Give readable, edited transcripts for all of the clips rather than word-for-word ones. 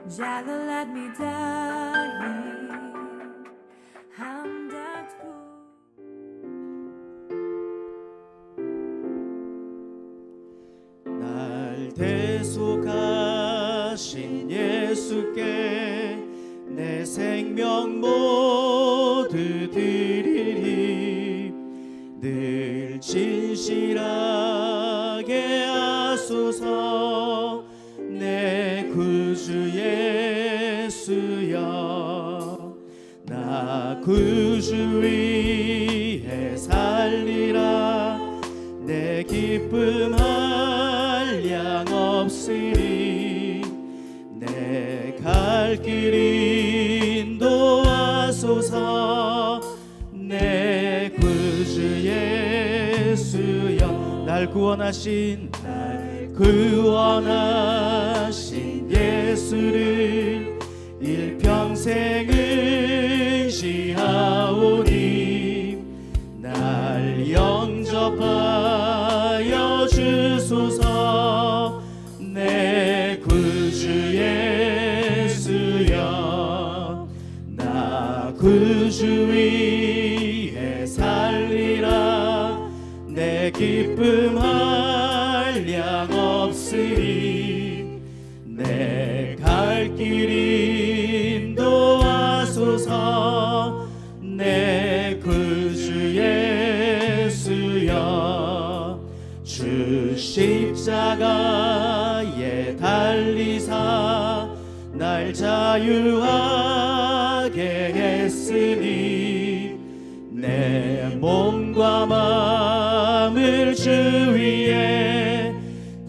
Jalo let me die. I'm that good. 날 대속하신 예수께 내 생명 모두 드리리. 늘 진실하게 하소서. 내 구주 예수여, 나 구주 위에 살리라. 내 기쁨 한량 없으리. 내 갈 길 인도하소서. 내 구주 예수여, 날 구원하신 예수를 일평생 의지하오니 날 영접하여 주소서. 내 구주 예수여, 나 구주 위에 살리라. 내 기쁨 한량 없으리. 내 갈 길 인도하소서. 내 구주 예수여, 주 십자가에 달리사 날 자유하게 했으니 내 몸과 마음을 주 위에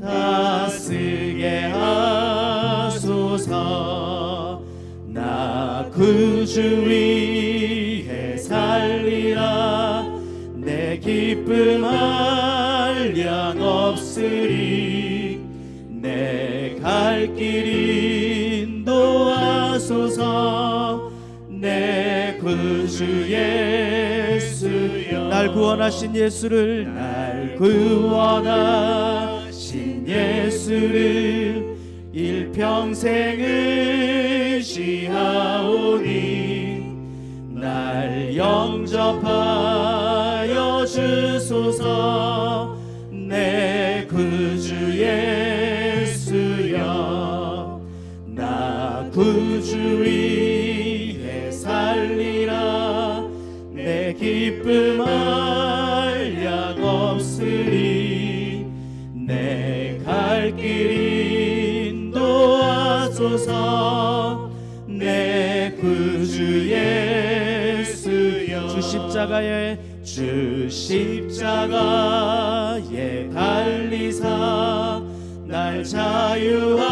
다스게 하소서. 나 구주 위에 살리라. 내 기쁨 한량 없으리. 내 갈 길 인도하소서. 내 구주 예수여, 날 구원하신 예수를, 날 구원하신 예수를 일평생 의지하오니 날 영접하여 주소서. 내 구주 예수여, 나 구주 위에 살리라. 내 기쁨 한량 없으리. 내 갈 길 인도하소서. 내 구주 예수여, 주 십자가에 달리사 날 자유하게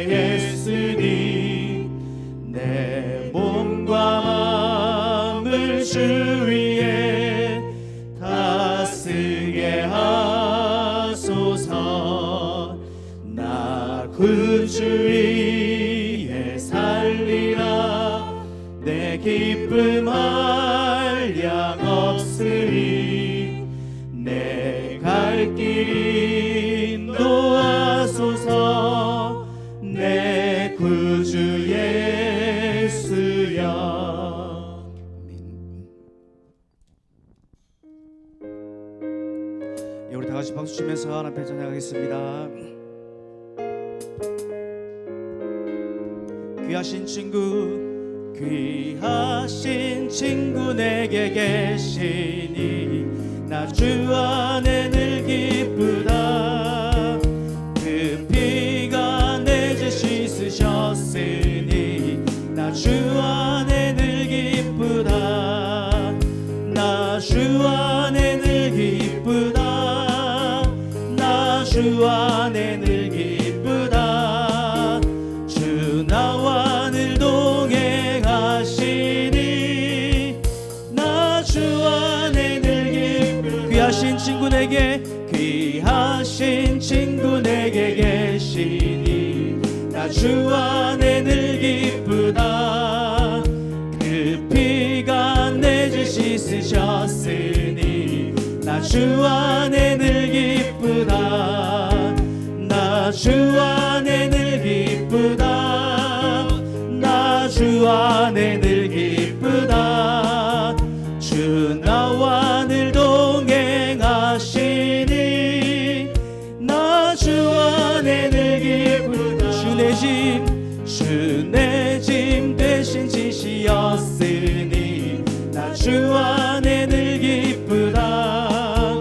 했으니 내 몸과 마음을 주 위에 다스게 하소서. 나 구주 위에 살리라. 내 기쁨 한량 없으리. 내 갈 길 인도하소서. 내 구주 예수여. 우리 다 같이 박수 치면서 하나님 앞에 찬양하겠습니다. 귀하신 친구 내게 계시니 나 주 안에 늘 기쁘다. 그 피가 내 죄 씻으셨으니 나 주 안에 늘 기쁘다. 나 주 안에 늘 기쁘다. 나 주 안에 늘 기쁘다. 주 나와 늘 동행하시니 나 주 안에 늘 기쁘다. 귀하신 친구 내게 계시니 나 주 안에 늘 기쁘다. 그 피가 내 죄 씻으셨으니 나 주 안에 늘 기쁘다. 나 주 안에 늘 기쁘다. 내 짐 대신 지시었으니 나 주 안에 늘 기쁘다.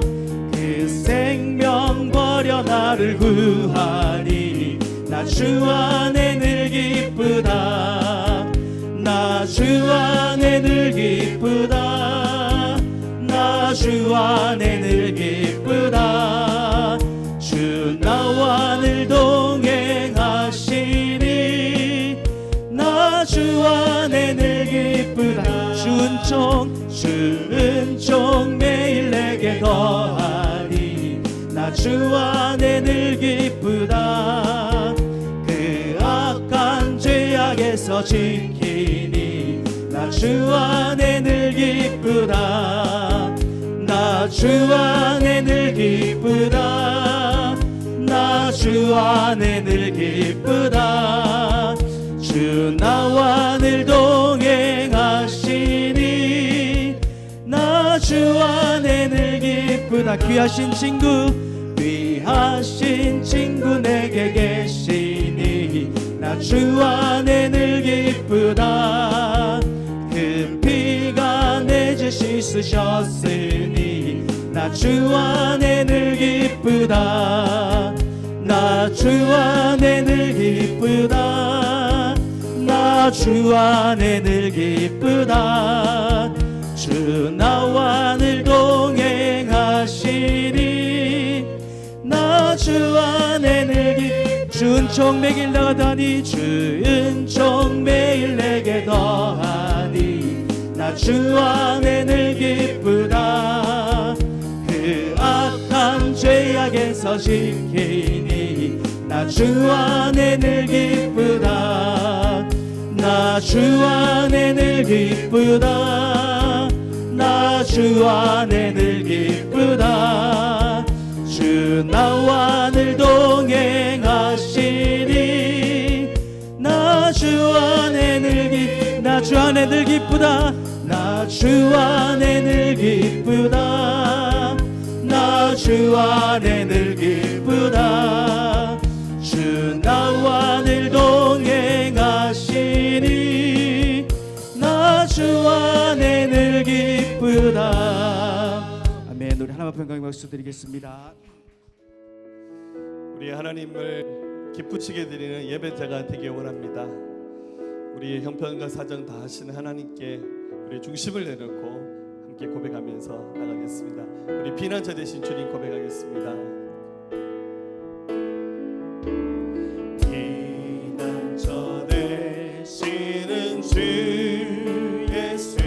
그 생명 버려 나를 구하니 나 주 안에 늘 기쁘다. 나 주 안에 늘 기쁘다. 나 주 안에 늘 기쁘다. 주 나와 늘 동행하시니 나 주 안에 늘 기쁘다. 주은 종 매일 내게 더하니 나 주 안에 늘 기쁘다. 그 악한 죄악에서 지키니 나 주 안에 늘 기쁘다. 나 주 안에 늘 기쁘다. 나 주 안에 늘 기쁘다. 주 나와 늘 동행하시니 나 주 안에 늘 기쁘다. 귀하신 친구 내게 계시니 나 주 안에 늘 기쁘다. 그 피가 내 죄 씻으셨으니 나 주 안에 늘 기쁘다. 나 주 안에 늘 기쁘다. 나 주 안에 늘 기쁘다. 주 나와 늘 동행하시니 나 주 안에 늘 기쁘다. 주은 총 매일 나가다니 주은 총 매일 내게 더하니 나 주 안에 늘 기쁘다. 그 악한 죄악에서 지키니 나 주 안에 늘 기쁘다. 나 주 안에 늘 기쁘다. 나 주 안에 늘 기쁘다. 주 나와 늘 동행하시니 나 주 안에 늘 기쁘다. 나 주 안에 늘 기쁘다. 나 주 안에 늘 기쁘다. 주 나와 늘 동행하시니 나 주 안에 늘 기쁘다. 아멘. 우리 하나님 앞에 영광의 박수 드리겠습니다. 우리 하나님을 기쁘시게 드리는 예배자가 되기 원합니다. 우리의 형편과 사정 다 하시는 하나님께 우리 중심을 내놓고 함께 고백하면서 나가겠습니다. 우리 피난처 되신 주님 고백하겠습니다. 피난처 되시는 주 예수,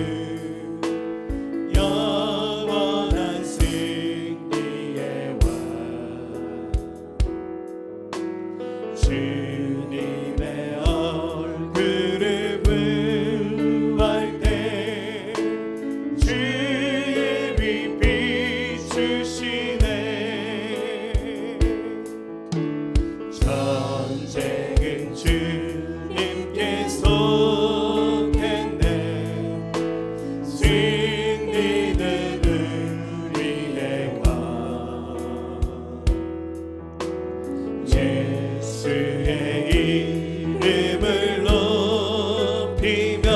영원한 승리의 왕, 주님의 얼굴을 구할 때 주의 빛 비추시네. 전쟁은 주님께 속했네. 승리는 우리의 왕, 예수의 이름을 높이며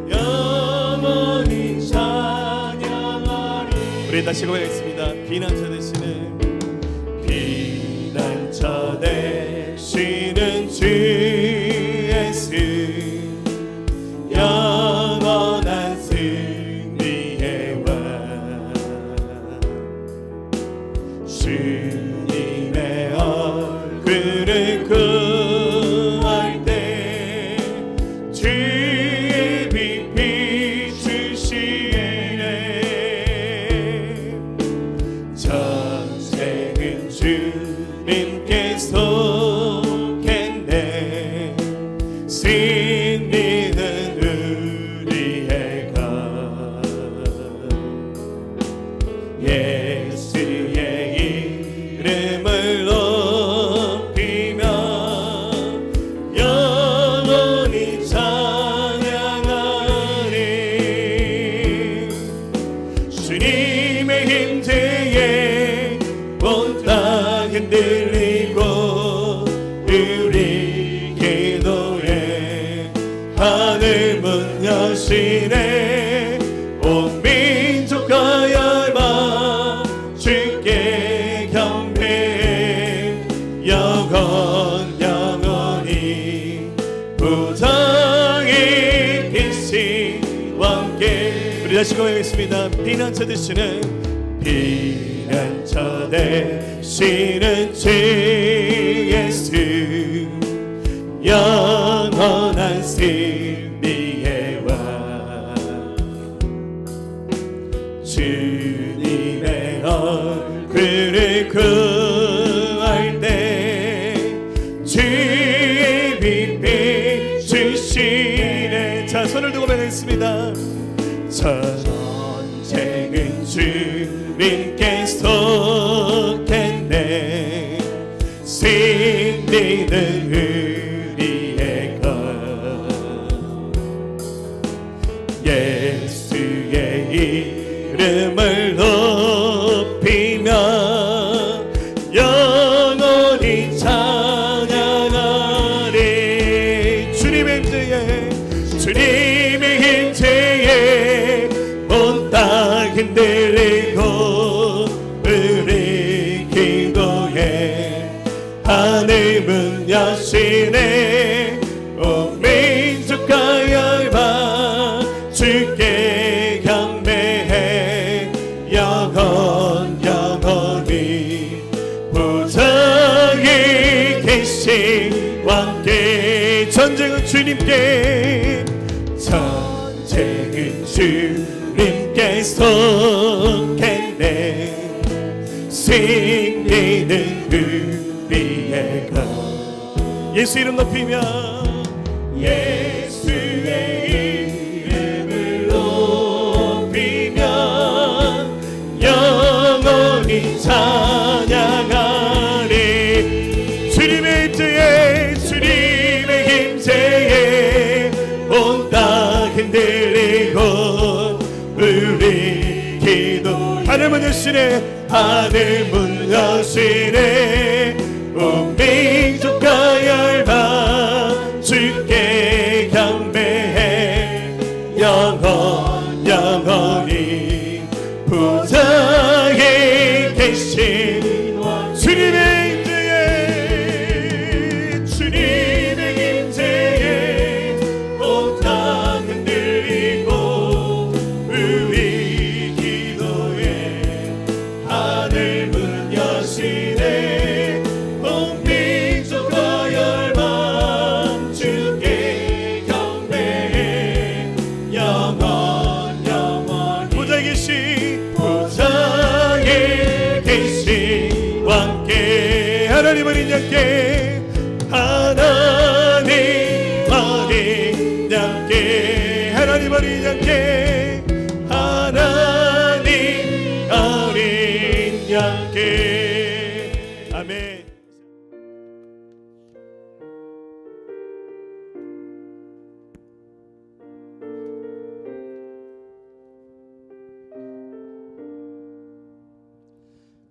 영원히 찬양하리. 우리 다시 고백하겠습니다. 피난처 되시는 주 예수, 영원한 승리의 왕, 주님의 얼굴을 구할 때 주의 빛 비추시네. 우리 기도에 하늘 문 여시네. 온 민족과 열방 주께 경배해. 영원히 부정이 계신 왕께. 우리 다시 고하겠습니다. 피난처 되시는 피난처 되시는 주 예수, 영원한 승리의 왕. 주님의 얼굴을 구할 때 주의 빛 주시네. 자, 손을 들고 맹했습니다. 전쟁은 주님께 속했네. 승리는 우리의 것. 예수의 이름을 높이며 영원히 찬양하리. 주님의 힘제에, 주님의 힘제에 온 땅 흔들리고 우리 기도에 하늘 문 여시네. 온 민족과 열방 주께 경배해. 영원히 보좌에 계신 왕께. 전쟁은 주님께, 전쟁은 주님께 속했네. 승리는 우리의 것. 예수 이름 높이며 예수의 이름을 높이며 영원히 찬양하리. 주님의 힘제에, 주님의 힘제에 온 땅 흔들리고 우리 기도. 하늘 문 여시네. 하늘 문 여시네. 온 민족과 열방 주께 경배해. 영원히 보좌에 계신 주님의 임재에, 주님의 임재에 온 땅 흔들리고 우리 기도에 하늘 문 여시네. 온 민족과 열방 주께 경배해. 영원히 보좌에 계신 왕께. 하나님 어린 양께, 하나님 어린 양께, 하나님 어린 양께, 하나님 어린 양께. 아멘.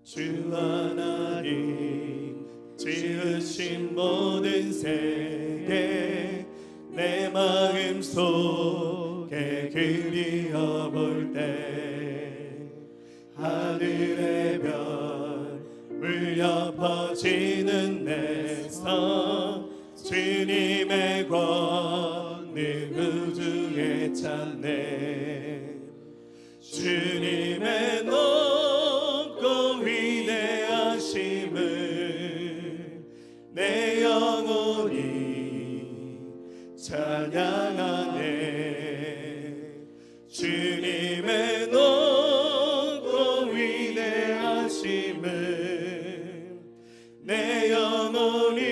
주 하나님 지으신 모든 세계 내 마음 속에 그리어볼 때 하늘의 별 울려 퍼지는 내 삶 주님의 권능 우주에 찾네. 주님의 높고 위대하심을 내 영혼이 찬양하네. 주님의 높고 위대하심을 내 영혼이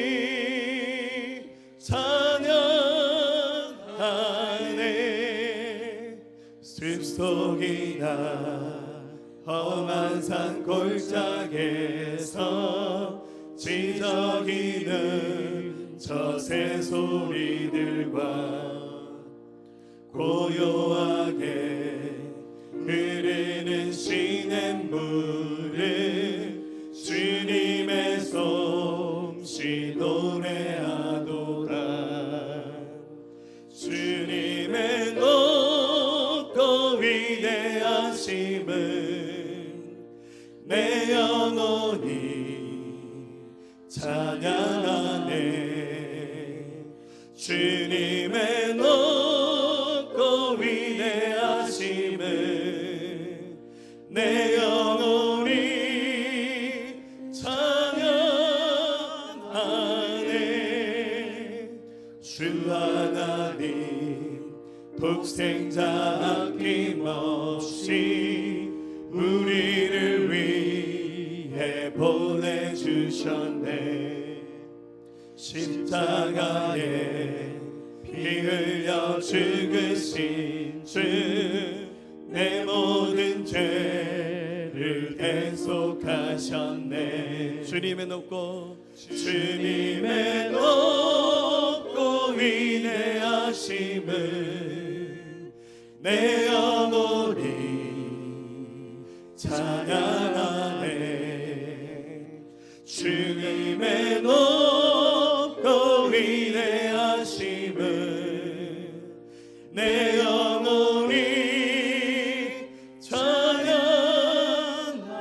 찬양하네. 숲속이나 험한 산 골짜기에서 지저귀는 저 새소리들과 고요하게 흐르는 시냇물을 주님의 솜씨 노래하네. 위대하심을 내 영혼이 찬양하네. 주님의 높고 위대하심을 내 영혼이 찬양하네. 주 하나님 독생자 아낌없이 우리를 위해 보내주셨네. 십자가에 피 흘려 죽으신 주 내 모든 죄를 대속하셨네. 주님의 높고 위대하심을 내 영혼이 찬양하네. 주님의 높고 위대하심을 내 영혼이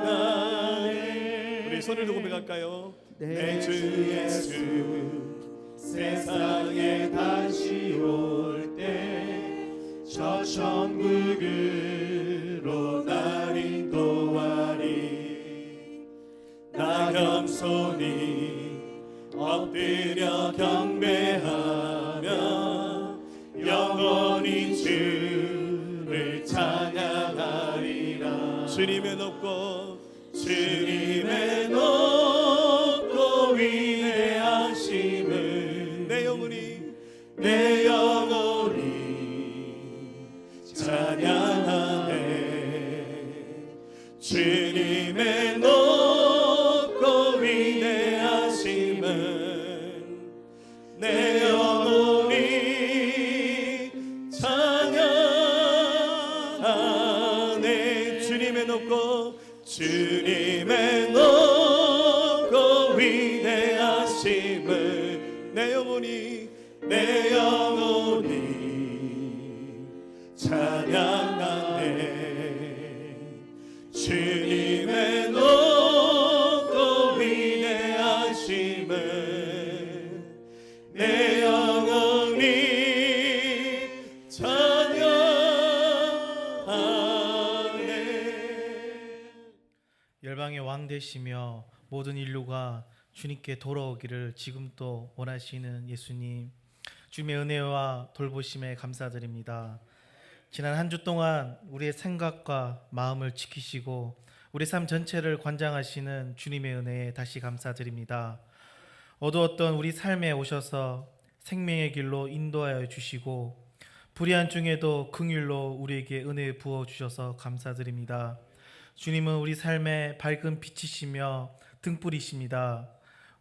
찬양하네. 우리 손을 들고 고백할까요? 내 주 예수 세상에 다시 올 때 저 천국으로 날 인도하리. 나 겸손히 엎드려 경배하며 영원히 주를 찬양하리라. 주님의 높고 위대하심을 내 영혼이 찬양하네. 주님의 높고 위대하심을 내 영혼이 찬양하네. 주님의 높고 위대하심을 내 영혼이 찬양하네. 주님의 높고 위대하심을 내 영혼이 찬양하네. 열방의 왕 되시며 모든 인류가 주님께 돌아오기를 지금도 원하시는 예수님, 주님의 은혜와 돌보심에 감사드립니다. 지난 한 주 동안 우리의 생각과 마음을 지키시고 우리 삶 전체를 관장하시는 주님의 은혜에 다시 감사드립니다. 어두웠던 우리 삶에 오셔서 생명의 길로 인도하여 주시고 불의한 중에도 긍휼로 우리에게 은혜 부어 주셔서 감사드립니다. 주님은 우리 삶의 밝은 빛이시며 등불이십니다.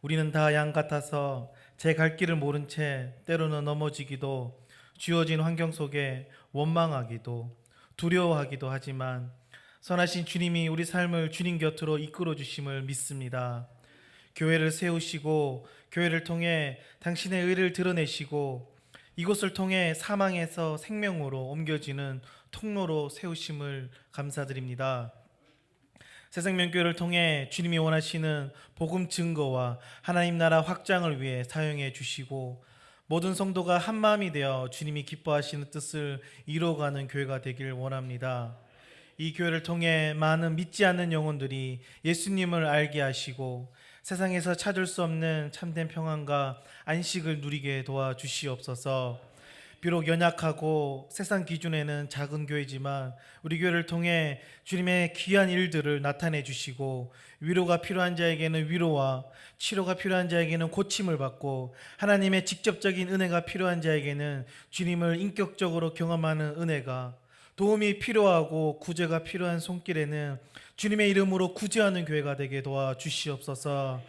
우리는 다 양 같아서 제 갈 길을 모른 채 때로는 넘어지기도, 주어진 환경 속에 원망하기도 두려워하기도 하지만 선하신 주님이 우리 삶을 주님 곁으로 이끌어 주심을 믿습니다. 교회를 세우시고 교회를 통해 당신의 의를 드러내시고 이곳을 통해 사망에서 생명으로 옮겨지는 통로로 세우심을 감사드립니다. 새생명교회를 통해 주님이 원하시는 복음 증거와 하나님 나라 확장을 위해 사용해 주시고 모든 성도가 한마음이 되어 주님이 기뻐하시는 뜻을 이루어가는 교회가 되길 원합니다. 이 교회를 통해 많은 믿지 않는 영혼들이 예수님을 알게 하시고 세상에서 찾을 수 없는 참된 평안과 안식을 누리게 도와주시옵소서. 비록 연약하고 세상 기준에는 작은 교회지만 우리 교회를 통해 주님의 귀한 일들을 나타내 주시고 위로가 필요한 자에게는 위로와 치료가 필요한 자에게는 고침을 받고 하나님의 직접적인 은혜가 필요한 자에게는 주님을 인격적으로 경험하는 은혜가, 도움이 필요하고 구제가 필요한 손길에는 주님의 이름으로 구제하는 교회가 되게 도와주시옵소서.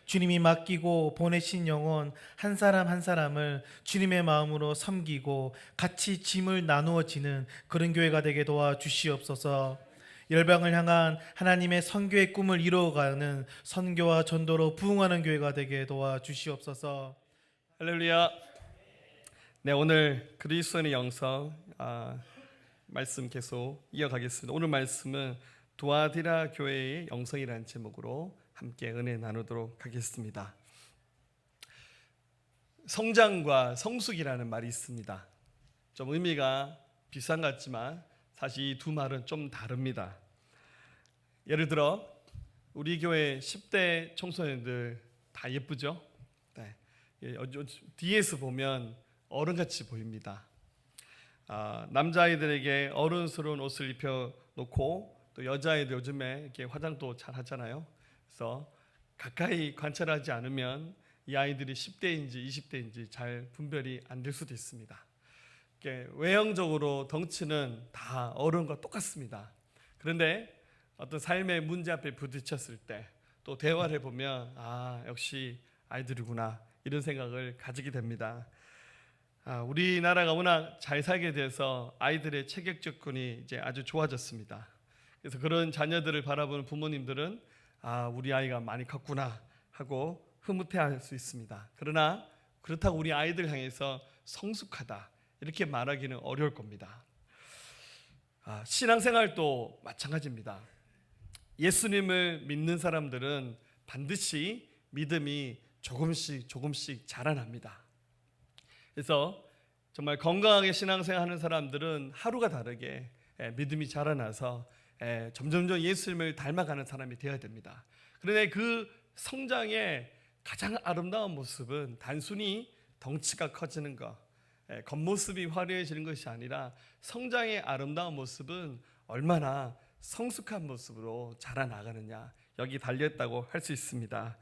주님이 맡기고 보내신 영혼 한 사람 한 사람을 주님의 마음으로 섬기고 같이 짐을 나누어 지는 그런 교회가 되게 도와주시옵소서. 열방을 향한 하나님의 선교의 꿈을 이루어가는 선교와 전도로 부흥하는 교회가 되게 도와주시옵소서. 할렐루야. 네, 오늘 그리스도인의 영성 말씀 계속 이어가겠습니다. 오늘 말씀은 두아디라 교회의 영성이라는 제목으로 함께 은혜 나누도록 하겠습니다. 성장과 성숙이라는 말이 있습니다. 좀 의미가 비슷한 것 같지만 사실 이 두 말은 좀 다릅니다. 예를 들어 우리 교회 10대 청소년들 다 예쁘죠? 네. 뒤에서 보면 어른같이 보입니다. 남자아이들에게 어른스러운 옷을 입혀놓고 또 여자아이들 요즘에 이렇게 화장도 잘 하잖아요. 그래서 가까이 관찰하지 않으면 이 아이들이 10대인지 20대인지 잘 분별이 안 될 수도 있습니다. 외형적으로 덩치는 다 어른과 똑같습니다. 그런데 어떤 삶의 문제 앞에 부딪혔을 때 또 대화를 해보면 역시 아이들이구나 이런 생각을 가지게 됩니다. 우리나라가 워낙 잘 살게 돼서 아이들의 체격 접근이 이제 아주 좋아졌습니다. 그래서 그런 자녀들을 바라보는 부모님들은 우리 아이가 많이 컸구나 하고 흐뭇해할 수 있습니다. 그러나 그렇다고 우리 아이들 향해서 성숙하다 이렇게 말하기는 어려울 겁니다. 신앙생활도 마찬가지입니다. 예수님을 믿는 사람들은 반드시 믿음이 조금씩 자라납니다. 그래서 정말 건강하게 신앙생활하는 사람들은 하루가 다르게 믿음이 자라나서 점점점 예수님을 닮아가는 사람이 되어야 됩니다. 그런데 그 성장의 가장 아름다운 모습은 단순히 덩치가 커지는 것, 겉모습이 화려해지는 것이 아니라 성장의 아름다운 모습은 얼마나 성숙한 모습으로 자라나가느냐 여기 달려있다고 할 수 있습니다.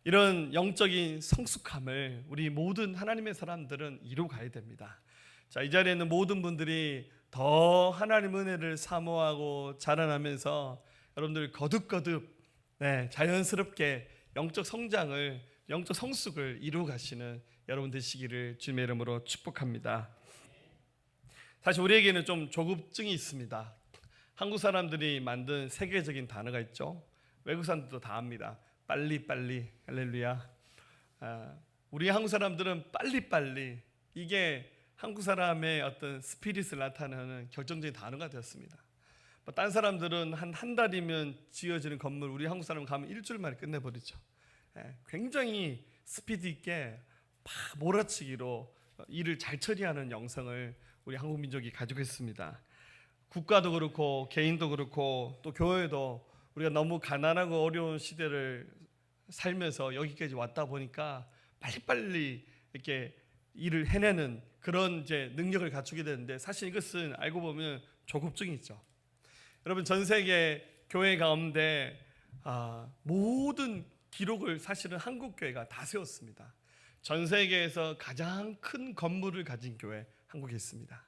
이런 영적인 성숙함을 우리 모든 하나님의 사람들은 이루어가야 됩니다. 자, 이 자리에 있는 모든 분들이 더 하나님 은혜를 사모하고 자라나면서 여러분들 거듭거듭 자연스럽게 영적 성장을 영적 성숙을 이루어 가시는 여러분 되시기를 주님의 이름으로 축복합니다. 사실 우리에게는 좀 조급증이 있습니다. 한국 사람들이 만든 세계적인 단어가 있죠. 외국 사람들도 다 압니다. 빨리빨리, 할렐루야. 우리 한국 사람들은 빨리빨리, 이게 한국 사람의 어떤 스피릿을 나타내는 결정적인 단어가 되었습니다. 딴 사람들은 한 달이면 지어지는 건물, 우리 한국 사람은 가면 일주일 만에 끝내버리죠. 굉장히 스피드 있게 막 몰아치기로 일을 잘 처리하는 영성을 우리 한국 민족이 가지고 있습니다. 국가도 그렇고 개인도 그렇고 또 교회도 우리가 너무 가난하고 어려운 시대를 살면서 여기까지 왔다 보니까 빨리빨리 이렇게 일을 해내는 그런 이제 능력을 갖추게 되는데 사실 이것은 알고 보면 조급증이죠. 여러분 전 세계 교회 가운데 모든 기록을 사실은 한국 교회가 다 세웠습니다. 전 세계에서 가장 큰 건물을 가진 교회 한국에 있습니다.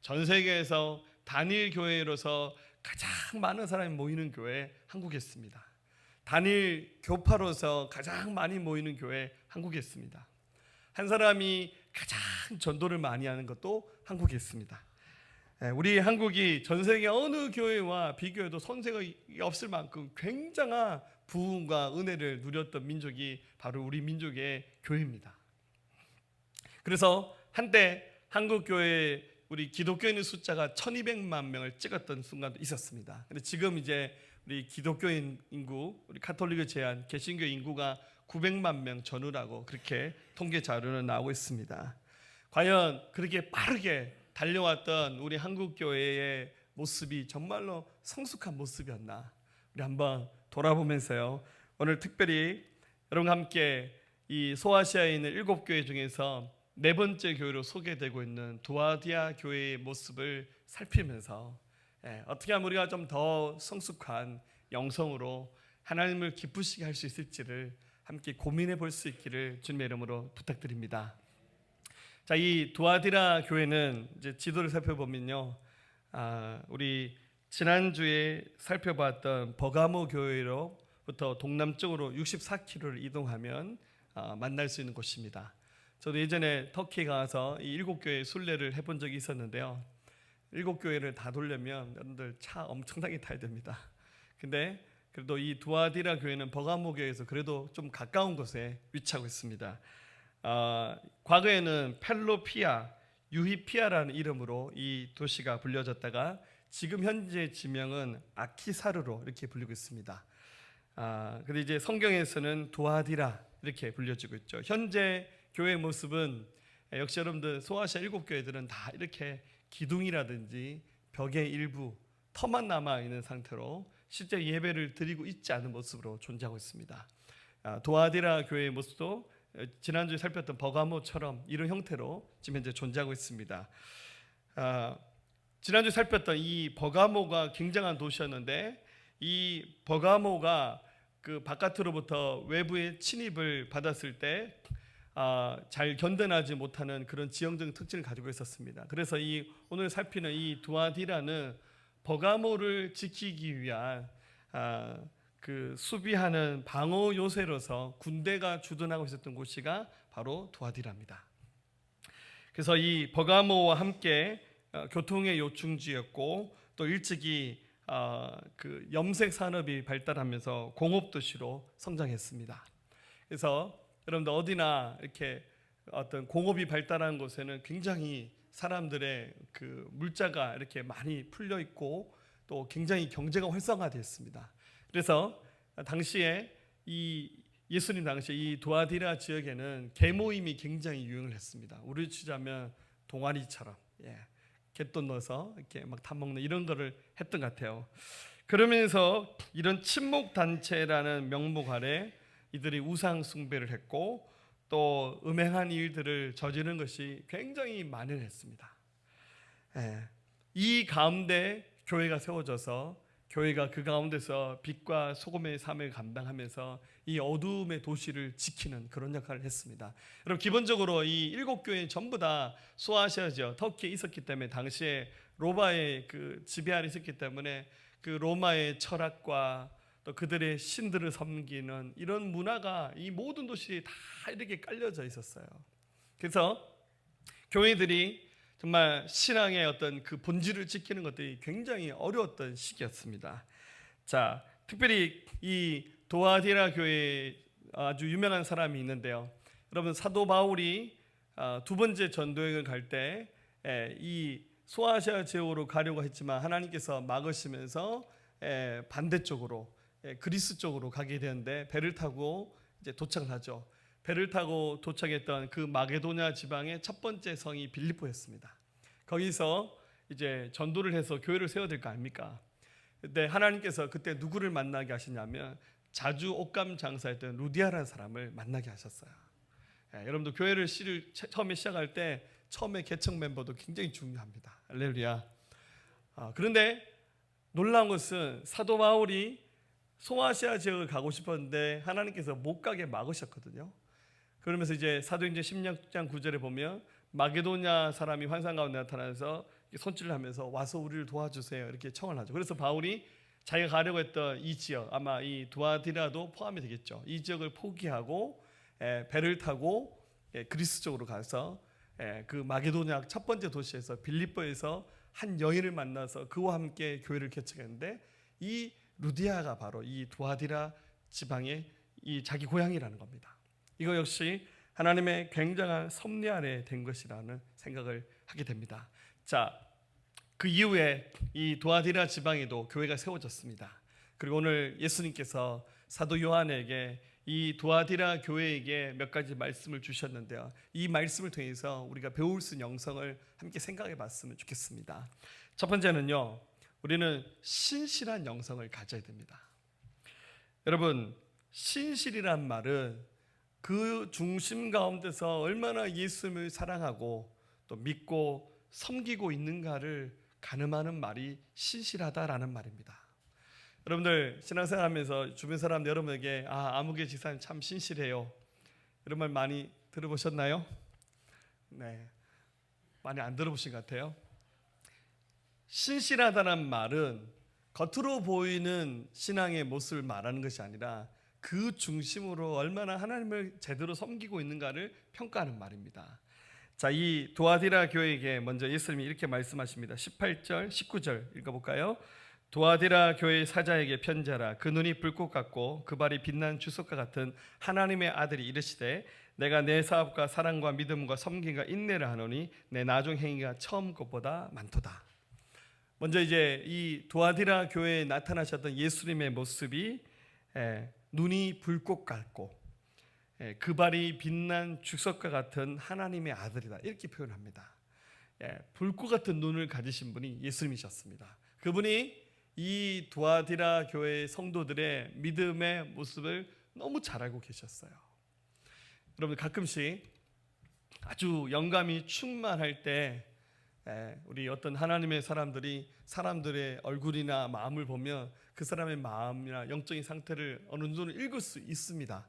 전 세계에서 단일 교회로서 가장 많은 사람이 모이는 교회 한국에 있습니다. 단일 교파로서 가장 많이 모이는 교회 한국에 있습니다. 한 사람이 가장 전도를 많이 하는 것도 한국에 있습니다. 우리 한국이 전 세계 어느 교회와 비교해도 손색이 없을 만큼 굉장한 부흥과 은혜를 누렸던 민족이 바로 우리 민족의 교회입니다. 그래서 한때 한국 교회 우리 기독교인의 숫자가 1200만 명을 찍었던 순간도 있었습니다. 근데 지금 이제 우리 기독교인 인구, 우리 카톨릭을 제한 개신교 인구가 900만 명 전후라고 그렇게 통계 자료는 나오고 있습니다. 과연 그렇게 빠르게 달려왔던 우리 한국 교회의 모습이 정말로 성숙한 모습이었나? 우리 한번 돌아보면서요. 오늘 특별히 여러분과 함께 이 소아시아에 있는 7교회 중에서 4번째 교회로 소개되고 있는 두아디아 교회의 모습을 살피면서 어떻게 하면 우리가 좀 더 성숙한 영성으로 하나님을 기쁘시게 할 수 있을지를 함께 고민해 볼 수 있기를 주님의 이름으로 부탁드립니다. 자, 이 두아디라 교회는 이제 지도를 살펴보면요, 우리 지난주에 살펴봤던 버가모 교회로부터 동남쪽으로 64km를 이동하면 만날 수 있는 곳입니다. 저도 예전에 터키 가서 이 7교회 순례를 해본 적이 있었는데요. 7교회를 다 돌려면 여러분들 차 엄청나게 타야 됩니다. 근데 그래도 이 두아디라 교회는 버가모 교회에서 그래도 좀 가까운 곳에 위치하고 있습니다. 과거에는 펠로피아 유히피아라는 이름으로 이 도시가 불려졌다가 지금 현재 지명은 아키사르로 이렇게 불리고 있습니다. 근데 이제 성경에서는 두아디라 이렇게 불려지고 있죠. 현재 교회의 모습은 역시 여러분들 소아시아 7교회들은 다 이렇게 기둥이라든지 벽의 일부 터만 남아 있는 상태로 실제 예배를 드리고 있지 않은 모습으로 존재하고 있습니다. 두아디라 교회의 모습도 지난주에 살폈던 버가모처럼 이런 형태로 지금 현재 존재하고 있습니다. 지난주에 살폈던 이 버가모가 굉장한 도시였는데 이 버가모가 그 바깥으로부터 외부의 침입을 받았을 때 잘 견뎌나지 못하는 그런 지형적인 특징을 가지고 있었습니다. 그래서 이 오늘 살피는 이 두아디라는 버가모를 지키기 위한 그 수비하는 방어 요새로서 군대가 주둔하고 있었던 곳이가 바로 두아디라입니다. 그래서 이 버가모와 함께 교통의 요충지였고 또 일찍이 그 염색 산업이 발달하면서 공업 도시로 성장했습니다. 그래서 여러분들 어디나 이렇게 어떤 공업이 발달한 곳에는 굉장히 사람들의 그 물자가 이렇게 많이 풀려 있고 또 굉장히 경제가 활성화됐습니다. 그래서 당시에 이 예수님 당시에 이 두아디라 지역에는 계모임이 굉장히 유행을 했습니다. 우리 치자면 동아리처럼 갯돈 넣어서 이렇게 막 타먹는 이런 거를 했던 것 같아요. 그러면서 이런 친목 단체라는 명목 아래 이들이 우상 숭배를 했고 또 음행한 일들을 저지른 것이 굉장히 만연했습니다. 이 가운데 교회가 세워져서 교회가 그 가운데서 빛과 소금의 삶을 감당하면서 이 어두움의 도시를 지키는 그런 역할을 했습니다. 여러분 기본적으로 이 7교회는 전부 다 소아시아죠. 터키에 있었기 때문에 당시에 로마의 그 지배 아래 있었기 때문에 그 로마의 철학과 또 그들의 신들을 섬기는 이런 문화가 이 모든 도시에 다 이렇게 깔려져 있었어요. 그래서 교회들이 정말 신앙의 어떤 그 본질을 지키는 것들이 굉장히 어려웠던 시기였습니다. 자, 특별히 이 도아디라 교회에 아주 유명한 사람이 있는데요. 여러분 사도 바울이 두 번째 전도여행을 갈 때 이 소아시아 지역으로 가려고 했지만 하나님께서 막으시면서 반대쪽으로 그리스 쪽으로 가게 되는데 배를 타고 이제 도착을 하죠. 배를 타고 도착했던 그 마게도냐 지방의 첫 번째 성이 빌립보였습니다. 거기서 이제 전도를 해서 교회를 세워야 될 거 아닙니까? 근데 하나님께서 그때 누구를 만나게 하시냐면 자주 옷감 장사했던 루디아라는 사람을 만나게 하셨어요. 여러분도 교회를 처음에 시작할 때 처음에 개척 멤버도 굉장히 중요합니다. 할렐루야. 그런데 놀라운 것은 사도 바울이 소아시아 지역을 가고 싶었는데 하나님께서 못 가게 막으셨거든요. 그러면서 이제 사도행전 16장 9절에 보면 마게도냐 사람이 환상 가운데 나타나서 손질을 하면서 와서 우리를 도와주세요 이렇게 청을 하죠. 그래서 바울이 자기가 가려고 했던 이 지역 아마 이 두아디라도 포함이 되겠죠. 이 지역을 포기하고 배를 타고 그리스 쪽으로 가서 그 마게도냐 첫 번째 도시에서 빌립보에서 한 여인을 만나서 그와 함께 교회를 개척했는데 이 루디아가 바로 이 두아디라 지방의 이 자기 고향이라는 겁니다. 이거 역시 하나님의 굉장한 섭리 아래 된 것이라는 생각을 하게 됩니다. 자, 그 이후에 이 두아디라 지방에도 교회가 세워졌습니다. 그리고 오늘 예수님께서 사도 요한에게 이 두아디라 교회에게 몇 가지 말씀을 주셨는데요. 이 말씀을 통해서 우리가 배울 수 있는 영성을 함께 생각해 봤으면 좋겠습니다. 첫 번째는요. 우리는 신실한 영성을 가져야 됩니다. 여러분, 신실이란 말은 그 중심 가운데서 얼마나 예수님을 사랑하고 또 믿고 섬기고 있는가를 가늠하는 말이 신실하다라는 말입니다. 여러분들 신앙생활하면서 주변 사람들 여러분에게 아무개 지사님 참 신실해요 이런 말 많이 들어보셨나요? 네, 많이 안 들어보신 것 같아요. 신실하다는 말은 겉으로 보이는 신앙의 모습을 말하는 것이 아니라 그 중심으로 얼마나 하나님을 제대로 섬기고 있는가를 평가하는 말입니다. 자, 이 두아디라 교회에게 먼저 예수님이 이렇게 말씀하십니다. 18절, 19절 읽어볼까요? 두아디라 교회 사자에게 편지하라. 그 눈이 불꽃 같고 그 발이 빛난 주석과 같은 하나님의 아들이 이르시되 내가 내 사업과 사랑과 믿음과 섬김과 인내를 하노니 내 나중 행위가 처음 것보다 많도다. 먼저 이제 이 두아디라 교회에 나타나셨던 예수님의 모습이 눈이 불꽃 같고 그 발이 빛난 주석과 같은 하나님의 아들이다, 이렇게 표현합니다. 불꽃 같은 눈을 가지신 분이 예수님이셨습니다. 그분이 이 두아디라 교회 성도들의 믿음의 모습을 너무 잘 알고 계셨어요. 여러분, 가끔씩 아주 영감이 충만할 때 우리 어떤 하나님의 사람들의 얼굴이나 마음을 보면 그 사람의 마음이나 영적인 상태를 어느 정도 읽을 수 있습니다.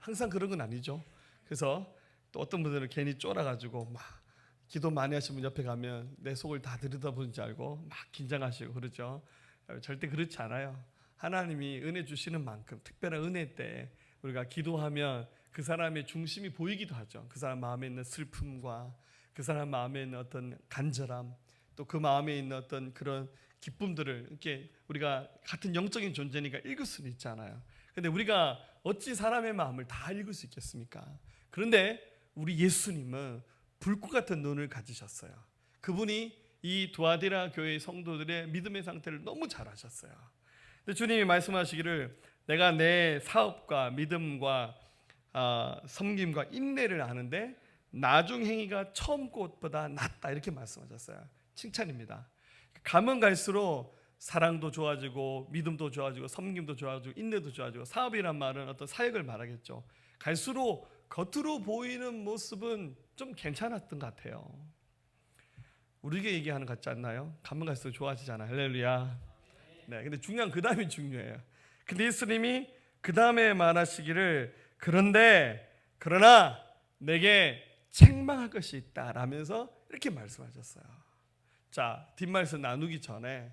항상 그런 건 아니죠. 그래서 또 어떤 분들은 괜히 쫄아가지고 막 기도 많이 하신 분 옆에 가면 내 속을 다 들여다보는 줄 알고 막 긴장하시고 그러죠. 절대 그렇지 않아요. 하나님이 은혜 주시는 만큼 특별한 은혜 때 우리가 기도하면 그 사람의 중심이 보이기도 하죠. 그 사람 마음에 있는 슬픔과 그 사람 마음에 있는 어떤 간절함, 또 그 마음에 있는 어떤 그런 기쁨들을 이렇게 우리가 같은 영적인 존재니까 읽을 수는 있잖아요. 근데 우리가 어찌 사람의 마음을 다 읽을 수 있겠습니까? 그런데 우리 예수님은 불꽃 같은 눈을 가지셨어요. 그분이 이 두아디라 교회 성도들의 믿음의 상태를 너무 잘 아셨어요. 근데 주님이 말씀하시기를 내가 내 사업과 믿음과 섬김과 인내를 아는데 나중 행위가 처음 것보다 낫다, 이렇게 말씀하셨어요. 칭찬입니다. 가면 갈수록 사랑도 좋아지고 믿음도 좋아지고 섬김도 좋아지고 인내도 좋아지고, 사업이란 말은 어떤 사역을 말하겠죠. 갈수록 겉으로 보이는 모습은 좀 괜찮았던 것 같아요. 우리에게 얘기하는 것 같지 않나요? 가면 갈수록 좋아지잖아요. 할렐루야. 네, 근데 중요한 그 다음이 중요해요. 근데 예수님이 그 다음에 말하시기를 그러나 내게 책망할 것이 있다 라면서 이렇게 말씀하셨어요. 자, 뒷말씀 나누기 전에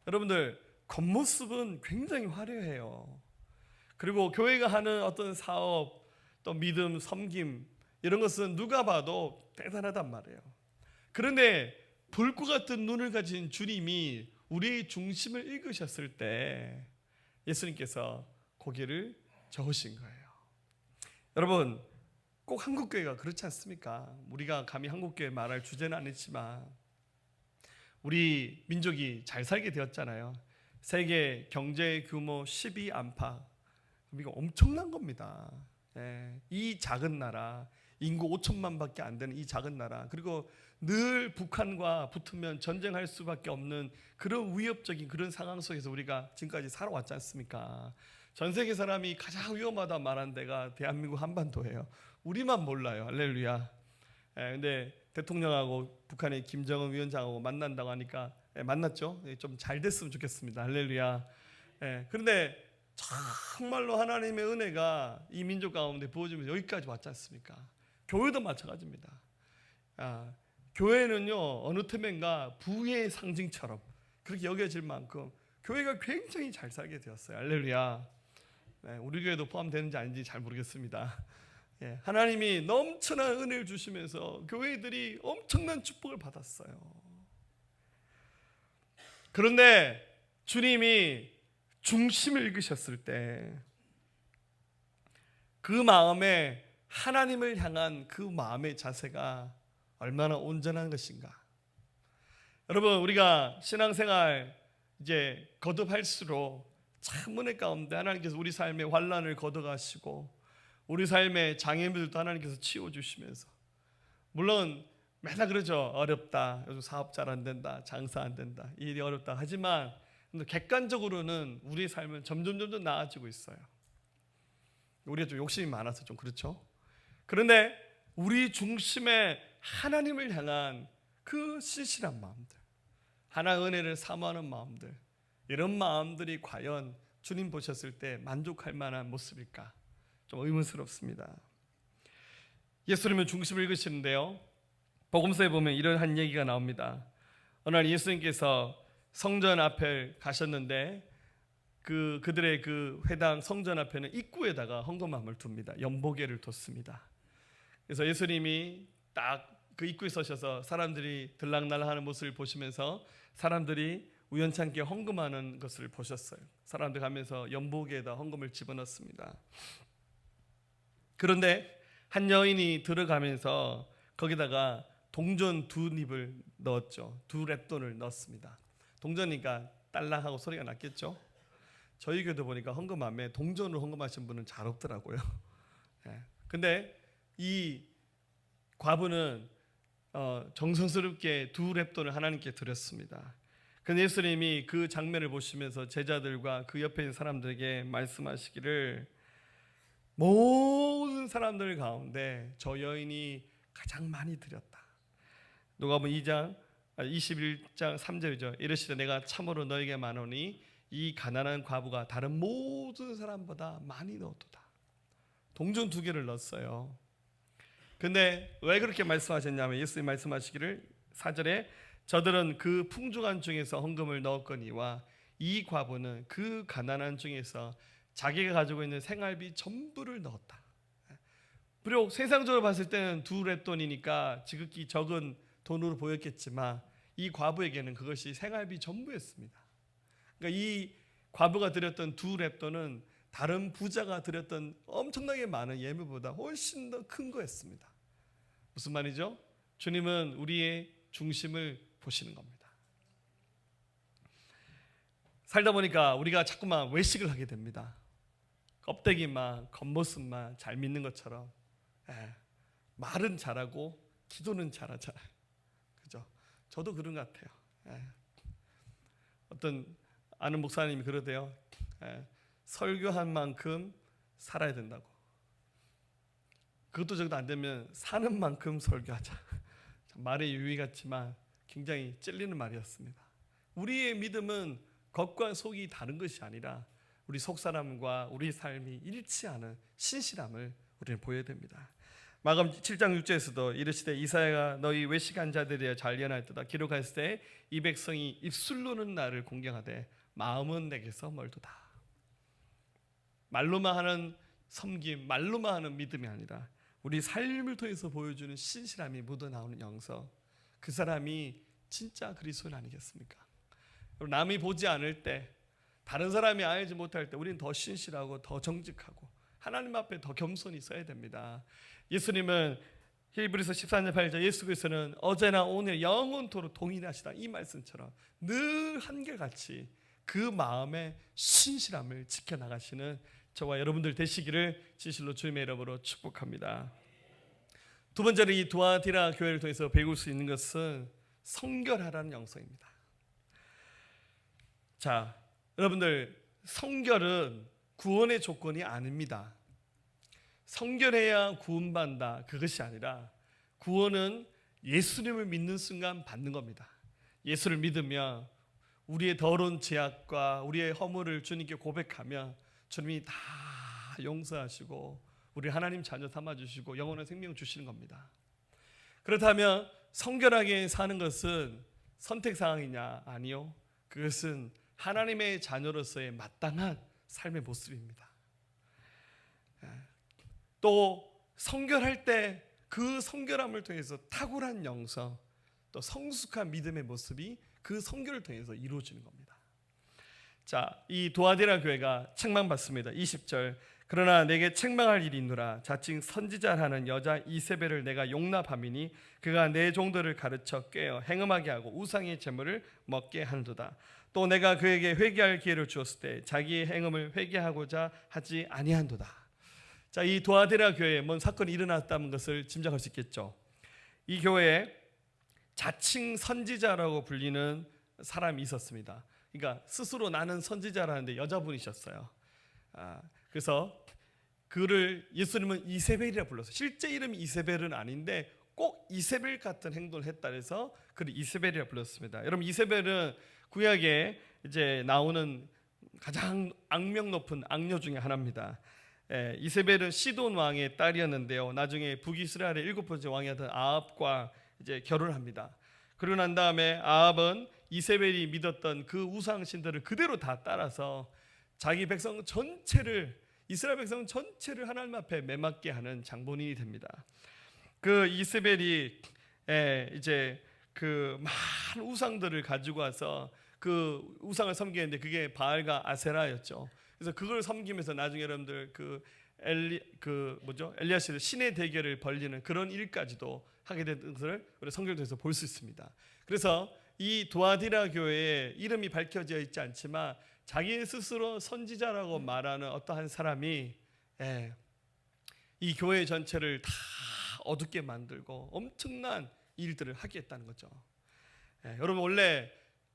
여러분들, 겉모습은 굉장히 화려해요. 그리고 교회가 하는 어떤 사업, 또 믿음, 섬김, 이런 것은 누가 봐도 대단하단 말이에요. 그런데 불꽃 같은 눈을 가진 주님이 우리의 중심을 읽으셨을 때 예수님께서 고개를 저으신 거예요. 여러분, 꼭 한국교회가 그렇지 않습니까? 우리가 감히 한국교회 말할 주제는 아니지만 우리 민족이 잘 살게 되었잖아요. 세계 경제 규모 10위 안팎, 이거 엄청난 겁니다. 이 작은 나라, 인구 5천만밖에 안 되는 이 작은 나라, 그리고 늘 북한과 붙으면 전쟁할 수밖에 없는 그런 위협적인 그런 상황 속에서 우리가 지금까지 살아왔지 않습니까? 전 세계 사람이 가장 위험하다 말한 데가 대한민국 한반도예요. 우리만 몰라요. 할렐루야. 근데 대통령하고 북한의 김정은 위원장하고 만난다고 하니까 만났죠. 좀 잘 됐으면 좋겠습니다. 할렐루야. 그런데 정말로 하나님의 은혜가 이 민족 가운데 부어지면서 여기까지 왔지 않습니까? 교회도 마찬가지입니다. 교회는요, 어느 틈엔가 부의 상징처럼 그렇게 여겨질 만큼 교회가 굉장히 잘 살게 되었어요. 할렐루야. 우리 교회도 포함되는지 아닌지 잘 모르겠습니다. 하나님이 넘쳐난 은혜를 주시면서 교회들이 엄청난 축복을 받았어요. 그런데 주님이 중심을 읽으셨을 때 그 마음에 하나님을 향한 그 마음의 자세가 얼마나 온전한 것인가. 여러분, 우리가 신앙생활 이제 거듭할수록 참 은혜 가운데 하나님께서 우리 삶의 환난을 걷어가시고 우리 삶의 장애물도 하나님께서 치워주시면서, 물론 맨날 그러죠. 어렵다, 요즘 사업 잘 안 된다, 장사 안 된다, 이 일이 어렵다. 하지만 객관적으로는 우리의 삶은 점점 나아지고 있어요. 우리가 좀 욕심이 많아서 좀 그렇죠. 그런데 우리 중심에 하나님을 향한 그 신실한 마음들, 하나님의 은혜를 사모하는 마음들, 이런 마음들이 과연 주님 보셨을 때 만족할 만한 모습일까? 좀 의문스럽습니다. 예수님은 중심을 읽으시는데요, 복음서에 보면 이러한 얘기가 나옵니다. 어느 날 예수님께서 성전 앞에 가셨는데 그들의 그 회당 성전 앞에는 입구에다가 헌금함을 둡니다. 연보계를 뒀습니다. 그래서 예수님이 딱 그 입구에 서셔서 사람들이 들락날락하는 모습을 보시면서 사람들이 우연찮게 헌금하는 것을 보셨어요. 사람들 가면서 연보계에다 헌금을 집어넣습니다. 그런데 한 여인이 들어가면서 거기다가 동전 2립을 넣었죠. 2랩돈을 넣었습니다. 동전이니까 딸랑하고 소리가 났겠죠. 저희 교도 보니까 헌금함에 동전으로 헌금하신 분은 잘 없더라고요. 예. 근데 이 과부는 정성스럽게 2랩돈을 하나님께 드렸습니다. 근데 예수님이 그 장면을 보시면서 제자들과 그 옆에 있는 사람들에게 말씀하시기를, 모든 사람들 가운데 저 여인이 가장 많이 드렸다. 누가복음 2장 21장 3절이죠. 이르시되 내가 참으로 너에게 말하노니 이 가난한 과부가 다른 모든 사람보다 많이 넣었도다. 동전 2개를 넣었어요. 근데 왜 그렇게 말씀하셨냐면 예수님 말씀하시기를 4절에 저들은 그 풍족한 중에서 헌금을 넣었거니와 이 과부는 그 가난한 중에서 자기가 가지고 있는 생활비 전부를 넣었다. 비록 세상적으로 봤을 때는 2랩돈이니까 지극히 적은 돈으로 보였겠지만 이 과부에게는 그것이 생활비 전부였습니다. 그러니까 이 과부가 드렸던 2랩돈은 다른 부자가 드렸던 엄청나게 많은 예물보다 훨씬 더 큰 거였습니다. 무슨 말이죠? 주님은 우리의 중심을 보시는 겁니다. 살다 보니까 우리가 자꾸만 외식을 하게 됩니다. 껍데기만, 겉모습만 잘 믿는 것처럼. 말은 잘하고 기도는 잘하잖아요. 그죠? 저도 그런 것 같아요. 어떤 아는 목사님이 그러대요. 설교한 만큼 살아야 된다고. 그것도 저것도 안 되면 사는 만큼 설교하자. 말의 유의 같지만 굉장히 찔리는 말이었습니다. 우리의 믿음은 겉과 속이 다른 것이 아니라 우리 속사람과 우리 삶이 일치하는 신실함을 우리는 보여야 됩니다. 마가음 7장 6절에서도 이르시되 이사야가 너희 외식한 자들이여 잘 예언하였도다. 기록하였을 때 이 백성이 입술로는 나를 공경하되 마음은 내게서 멀도다. 말로만 하는 섬김, 말로만 하는 믿음이 아니라 우리 삶을 통해서 보여주는 신실함이 묻어나오는 영성, 그 사람이 진짜 그리스도인 아니겠습니까? 남이 보지 않을 때, 다른 사람이 알지 못할 때 우리는 더 신실하고 더 정직하고 하나님 앞에 더 겸손히 서야 됩니다. 예수님은 히브리서 14장 8절 예수 그리스도는 어제나 오늘 영원토록 동일하시다, 이 말씀처럼 늘 한결같이 그 마음의 신실함을 지켜나가시는 저와 여러분들 되시기를 진실로 주님의 이름으로 축복합니다. 두 번째로 이 두아디라 교회를 통해서 배울 수 있는 것은 성결하라는 영성입니다. 자, 여러분들, 성결은 구원의 조건이 아닙니다. 성결해야 구원받는다, 그것이 아니라 구원은 예수님을 믿는 순간 받는 겁니다. 예수를 믿으면 우리의 더러운 죄악과 우리의 허물을 주님께 고백하면 주님이 다 용서하시고 우리 하나님 자녀 삼아주시고 영원한 생명 주시는 겁니다. 그렇다면 성결하게 사는 것은 선택사항이냐? 아니요. 그것은 하나님의 자녀로서의 마땅한 삶의 모습입니다. 또 성결할 때 그 성결함을 통해서 탁월한 영성, 또 성숙한 믿음의 모습이 그 성결을 통해서 이루어지는 겁니다. 자, 이 두아디라 교회가 책망받습니다. 20절 그러나 내게 책망할 일이 있노라. 자칭 선지자라는 여자 이세벨을 내가 용납함이니 그가 내 종들을 가르쳐 꿰어 행음하게 하고 우상의 제물을 먹게 한도다. 또 내가 그에게 회개할 기회를 주었을 때 자기의 행음을 회개하고자 하지 아니한도다. 자, 이 두아디라 교회에 뭔 사건이 일어났다는 것을 짐작할 수 있겠죠. 이 교회에 자칭 선지자라고 불리는 사람이 있었습니다. 그러니까 스스로 나는 선지자라는데 여자분이셨어요. 그래서 그를 예수님은 이세벨이라 불렀어요. 실제 이름이 이세벨은 아닌데 꼭 이세벨 같은 행동을 했다 해서 그를 이세벨이라 불렀습니다. 여러분, 이세벨은 구약에 이제 나오는 가장 악명 높은 악녀 중에 하나입니다. 이세벨은 시돈 왕의 딸이었는데요. 나중에 북이스라엘의 7번째 왕이었던 아합과 이제 결혼합니다. 그러고 난 다음에 아합은 이세벨이 믿었던 그 우상 신들을 그대로 다 따라서 자기 백성 전체를, 이스라엘 백성 전체를 하나님 앞에 매맞게 하는 장본인이 됩니다. 그 이세벨이 이제 그 많은 우상들을 가지고 와서 그 우상을 섬기는데 그게 바알과 아세라였죠. 그래서 그걸 섬기면서 나중에 여러분들 그 엘리야시를 신의 대결을 벌리는 그런 일까지도 하게 된 것을 우리 성경을 통해서 볼 수 있습니다. 그래서 이 두아디라 교회에 이름이 밝혀져 있지 않지만 자기 스스로 선지자라고 말하는 어떠한 사람이 이 교회 전체를 다 어둡게 만들고 엄청난 일들을 하게 했다는 거죠. 여러분, 원래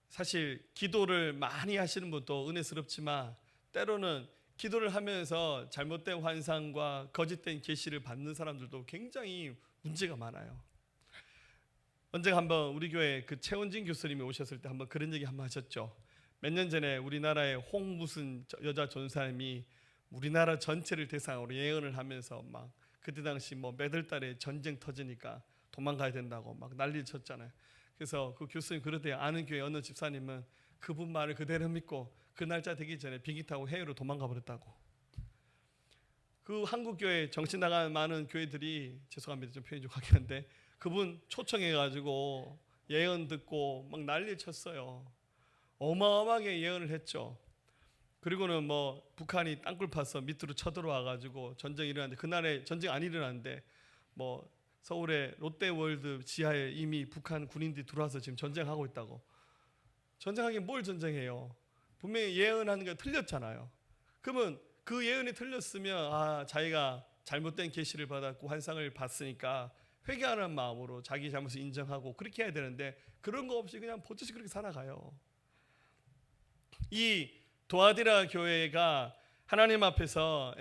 사실 기도를 많이 하시는 분도 은혜스럽지만 때로는 기도를 하면서 잘못된 환상과 거짓된 계시를 받는 사람들도 굉장히 문제가 많아요. 언젠가 한번 우리 교회 그 최원진 교수님이 오셨을 때 한번 그런 얘기 한번 하셨죠. 몇 년 전에 우리나라의 홍 무슨 여자 전사님이 우리나라 전체를 대상으로 예언을 하면서 막 그때 당시 뭐 몇 월 달에 전쟁 터지니까 도망가야 된다고 막 난리 쳤잖아요. 그래서 그 교수님 그러대요. 아는 교회 어느 집사님은 그분 말을 그대로 믿고 그 날짜 되기 전에 비행기 타고 해외로 도망가 버렸다고. 그 한국 교회 정신 나간 많은 교회들이, 죄송합니다 좀 표현이 좀 과격한데, 그분 초청해가지고 예언 듣고 막 난리 쳤어요. 어마어마하게 예언을 했죠. 그리고는 뭐 북한이 땅굴 파서 밑으로 쳐들어와가지고 전쟁이 일어났는데, 그날에 전쟁 안 일어났는데 뭐 서울의 롯데월드 지하에 이미 북한 군인들이 들어와서 지금 전쟁하고 있다고. 전쟁하긴 뭘 전쟁해요. 분명히 예언하는 게 틀렸잖아요. 그러면 그 예언이 틀렸으면 자기가 잘못된 계시를 받았고 환상을 봤으니까 회개하는 마음으로 자기 잘못을 인정하고 그렇게 해야 되는데, 그런 거 없이 그냥 보듯이 그렇게 살아가요. 이 도아디라 교회가 하나님 앞에서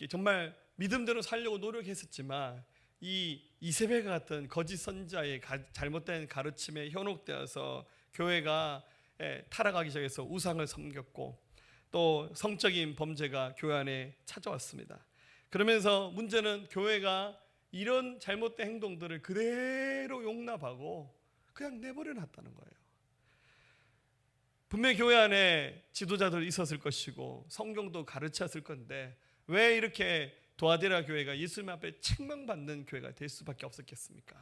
정말 믿음대로 살려고 노력했었지만 이 이세벨 같은 거짓 선지자의 잘못된 가르침에 현혹되어서 교회가 타락하기 시작해서 우상을 섬겼고 또 성적인 범죄가 교회 안에 찾아왔습니다. 그러면서 문제는 교회가 이런 잘못된 행동들을 그대로 용납하고 그냥 내버려 놨다는 거예요. 분명히 교회 안에 지도자들 있었을 것이고 성경도 가르쳤을 건데 왜 이렇게 도아디라 교회가 예수님 앞에 책망받는 교회가 될 수밖에 없었겠습니까?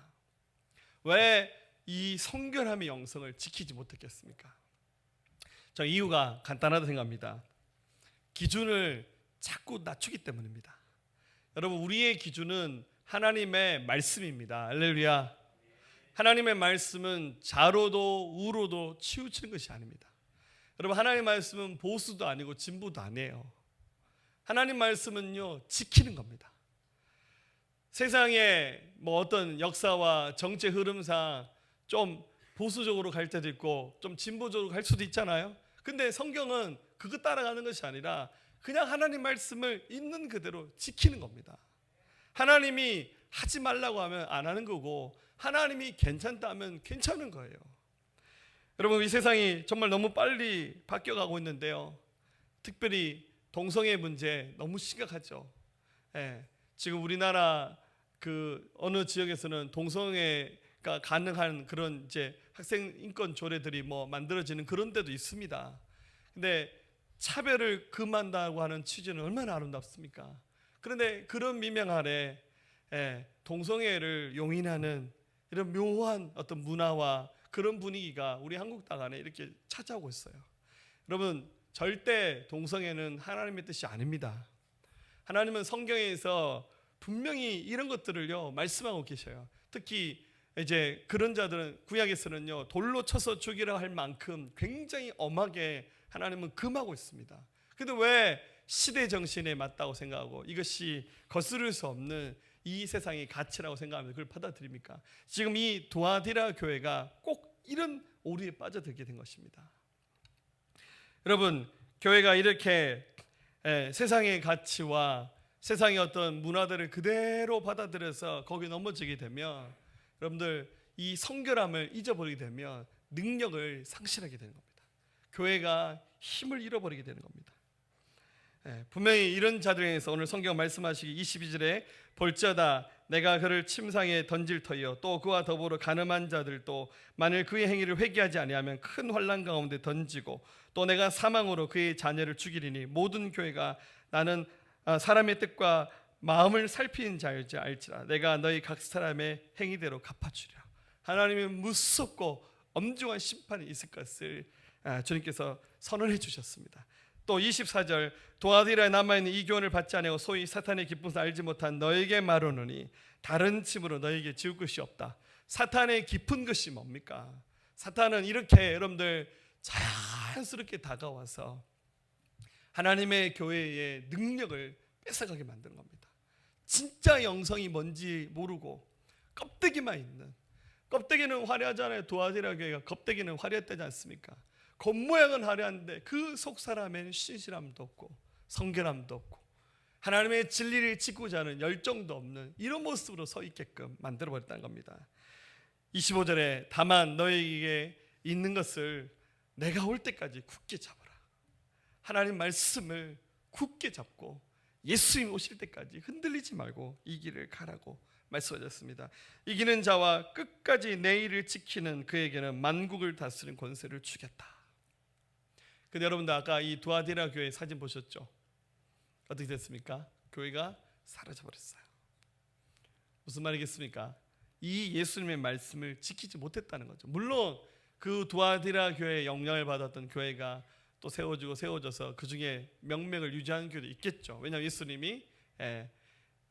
왜 이 성결함의 영성을 지키지 못했겠습니까? 저 이유가 간단하다 생각합니다. 기준을 자꾸 낮추기 때문입니다. 여러분, 우리의 기준은 하나님의 말씀입니다. 할렐루야. 하나님의 말씀은 좌로도 우로도 치우치는 것이 아닙니다. 여러분, 하나님의 말씀은 보수도 아니고 진보도 아니에요. 하나님 말씀은요, 지키는 겁니다. 세상에 뭐 어떤 역사와 정치 흐름상 좀 보수적으로 갈 때도 있고 좀 진보적으로 갈 수도 있잖아요. 근데 성경은 그거 따라가는 것이 아니라 그냥 하나님 말씀을 있는 그대로 지키는 겁니다. 하나님이 하지 말라고 하면 안 하는 거고 하나님이 괜찮다 하면 괜찮은 거예요. 여러분, 이 세상이 정말 너무 빨리 바뀌어가고 있는데요, 특별히 동성애 문제 너무 심각하죠. 지금 우리나라 그 어느 지역에서는 동성애가 가능한 그런 이제 학생 인권 조례들이 뭐 만들어지는 그런 데도 있습니다. 근데 차별을 금한다고 하는 취지는 얼마나 아름답습니까? 그런데 그런 미명 아래 동성애를 용인하는 이런 묘한 어떤 문화와 그런 분위기가 우리 한국 땅 안에 이렇게 찾아오고 있어요. 여러분, 절대 동성애는 하나님의 뜻이 아닙니다. 하나님은 성경에서 분명히 이런 것들을요 말씀하고 계셔요. 특히 이제 그런 자들은 구약에서는요 돌로 쳐서 죽이라 할 만큼 굉장히 엄하게 하나님은 금하고 있습니다. 근데 왜 시대 정신에 맞다고 생각하고 이것이 거스를 수 없는 이 세상의 가치라고 생각하면서 그걸 받아들입니까? 지금 이 도아디라 교회가 꼭 이런 오류에 빠져들게 된 것입니다. 여러분, 교회가 이렇게 세상의 가치와 세상의 어떤 문화들을 그대로 받아들여서 거기에 넘어지게 되면 여러분들 이 성결함을 잊어버리게 되면 능력을 상실하게 되는 겁니다. 교회가 힘을 잃어버리게 되는 겁니다. 분명히 이런 자들에게서 오늘 성경 말씀하시기 22절에 볼지어다 내가 그를 침상에 던질 터이요 또 그와 더불어 가늠한 자들도 만일 그의 행위를 회개하지 아니하면 큰 환난 가운데 던지고 또 내가 사망으로 그의 자녀를 죽이리니 모든 교회가 나는 사람의 뜻과 마음을 살피는 자일지 알지라 내가 너희 각 사람의 행위대로 갚아주리라. 하나님의 무섭고 엄중한 심판이 있을 것을 주님께서 선언해 주셨습니다. 또 24절 도아디라에 남아있는 이 교훈을 받지 아니하고 소위 사탄의 기쁨을 알지 못한 너에게 말하노니 다른 침으로 너에게 지울 것이 없다. 사탄의 깊은 것이 뭡니까? 사탄은 이렇게 여러분들 자연스럽게 다가와서 하나님의 교회의 능력을 뺏어가게 만드는 겁니다. 진짜 영성이 뭔지 모르고 껍데기만 있는, 껍데기는 화려하잖아요. 도아디라 교회가 껍데기는 화려했다지 않습니까? 겉모양은 화려한데 그 속 사람에는 신실함도 없고 성결함도 없고 하나님의 진리를 지키고자 하는 열정도 없는 이런 모습으로 서 있게끔 만들어버렸다는 겁니다. 25절에 다만 너에게 있는 것을 내가 올 때까지 굳게 잡아라. 하나님 말씀을 굳게 잡고 예수님 오실 때까지 흔들리지 말고 이 길을 가라고 말씀하셨습니다. 이기는 자와 끝까지 내 일을 지키는 그에게는 만국을 다스리는 권세를 주겠다. 근데 여러분들 아까 이 두아디라 교회 사진 보셨죠? 어떻게 됐습니까? 교회가 사라져버렸어요. 무슨 말이겠습니까? 이 예수님의 말씀을 지키지 못했다는 거죠. 물론 그 두아디라 교회의 영향을 받았던 교회가 또 세워져서 그 중에 명맥을 유지하는 교회도 있겠죠. 왜냐하면 예수님이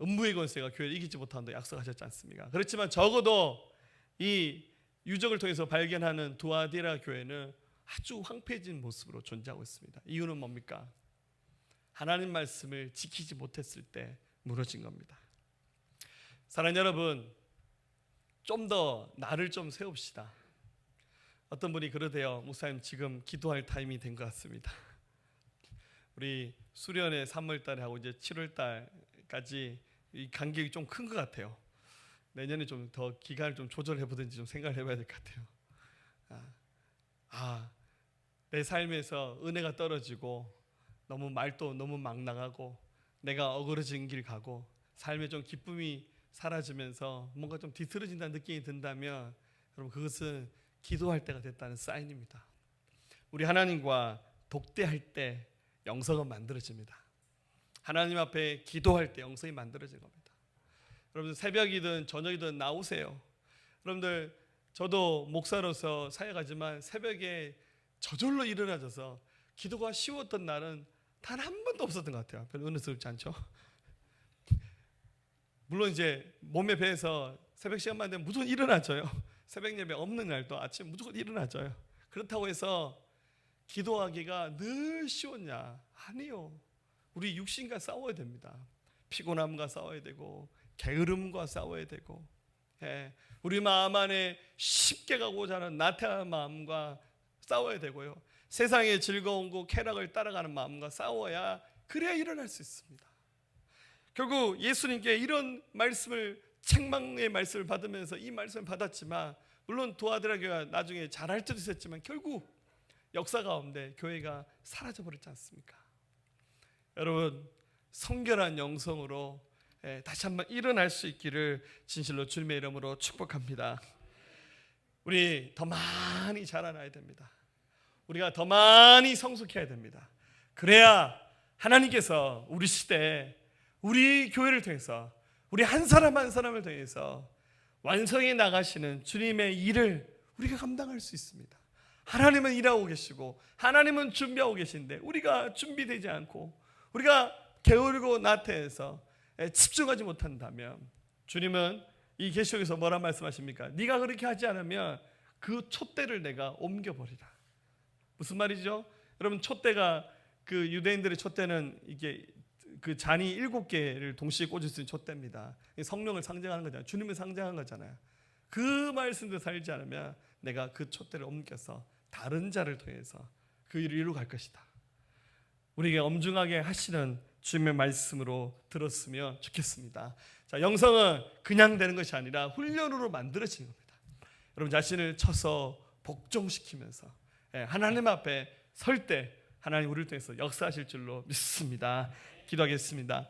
음부의 권세가 교회를 이기지 못한다 약속하셨지 않습니까? 그렇지만 적어도 이 유적을 통해서 발견하는 두아디라 교회는 아주 황폐해진 모습으로 존재하고 있습니다. 이유는 뭡니까? 하나님 말씀을 지키지 못했을 때 무너진 겁니다. 사랑하는 여러분, 좀 더 나를 좀 세웁시다. 어떤 분이 그러대요. 목사님 지금 기도할 타임이 된 것 같습니다. 우리 수련회 3월달에 하고 이제 7월달까지 이 간격이 좀 큰 것 같아요. 내년에 좀 더 기간을 좀 조절해 보든지 좀 생각을 해봐야 될 것 같아요. 내 삶에서 은혜가 떨어지고 너무 말도 너무 막 나가고 내가 어그러진 길 가고 삶에 좀 기쁨이 사라지면서 뭔가 좀 뒤틀어진다는 느낌이 든다면 여러분 그것은 기도할 때가 됐다는 사인입니다. 우리 하나님과 독대할 때 영성은 만들어집니다. 하나님 앞에 기도할 때 영성이 만들어진 겁니다. 여러분들 새벽이든 저녁이든 나오세요. 여러분들 저도 목사로서 사역하지만 새벽에 저절로 일어나져서 기도가 쉬웠던 날은 단 한 번도 없었던 것 같아요. 별로 은혜스럽지 않죠? 물론 이제 몸에 배에서 새벽 시간만 되면 무조건 일어나져요. 새벽 예배 없는 날도 아침 무조건 일어나져요. 그렇다고 해서 기도하기가 늘 쉬웠냐? 아니요. 우리 육신과 싸워야 됩니다. 피곤함과 싸워야 되고 게으름과 싸워야 되고 우리 마음 안에 쉽게 가고자 하는 나태한 마음과 싸워야 되고요. 세상의 즐거움과 쾌락을 따라가는 마음과 싸워야 그래야 일어날 수 있습니다. 결국 예수님께 이런 말씀을 책망의 말씀을 받으면서 이 말씀을 받았지만 물론 도아디라 교회가 나중에 잘할 때도 있었지만 결국 역사 가운데 교회가 사라져버렸지 않습니까? 여러분 성결한 영성으로 다시 한번 일어날 수 있기를 진실로 주님의 이름으로 축복합니다. 우리 더 많이 자라나야 됩니다. 우리가 더 많이 성숙해야 됩니다. 그래야 하나님께서 우리 시대에 우리 교회를 통해서 우리 한 사람 한 사람을 통해서 완성해 나가시는 주님의 일을 우리가 감당할 수 있습니다. 하나님은 일하고 계시고 하나님은 준비하고 계신데 우리가 준비되지 않고 우리가 게으르고 나태해서 집중하지 못한다면 주님은 이 계시록에서 뭐라 말씀하십니까? 네가 그렇게 하지 않으면 그 촛대를 내가 옮겨버리라. 무슨 말이죠? 여러분 촛대가 그 유대인들의 촛대는 이게 그 잔이 7개를 동시에 꽂을 수 있는 촛대입니다. 성령을 상징하는 거잖아요. 주님을 상징하는 거잖아요. 그 말씀대로 살지 않으면 내가 그 촛대를 옮겨서 다른 자를 통해서 그 일을 이루어 갈 것이다. 우리에게 엄중하게 하시는 주님의 말씀으로 들었으면 좋겠습니다. 자, 영성은 그냥 되는 것이 아니라 훈련으로 만들어지는 겁니다. 여러분 자신을 쳐서 복종시키면서 하나님 앞에 설 때 하나님 우리를 통해서 역사하실 줄로 믿습니다. 기도하겠습니다.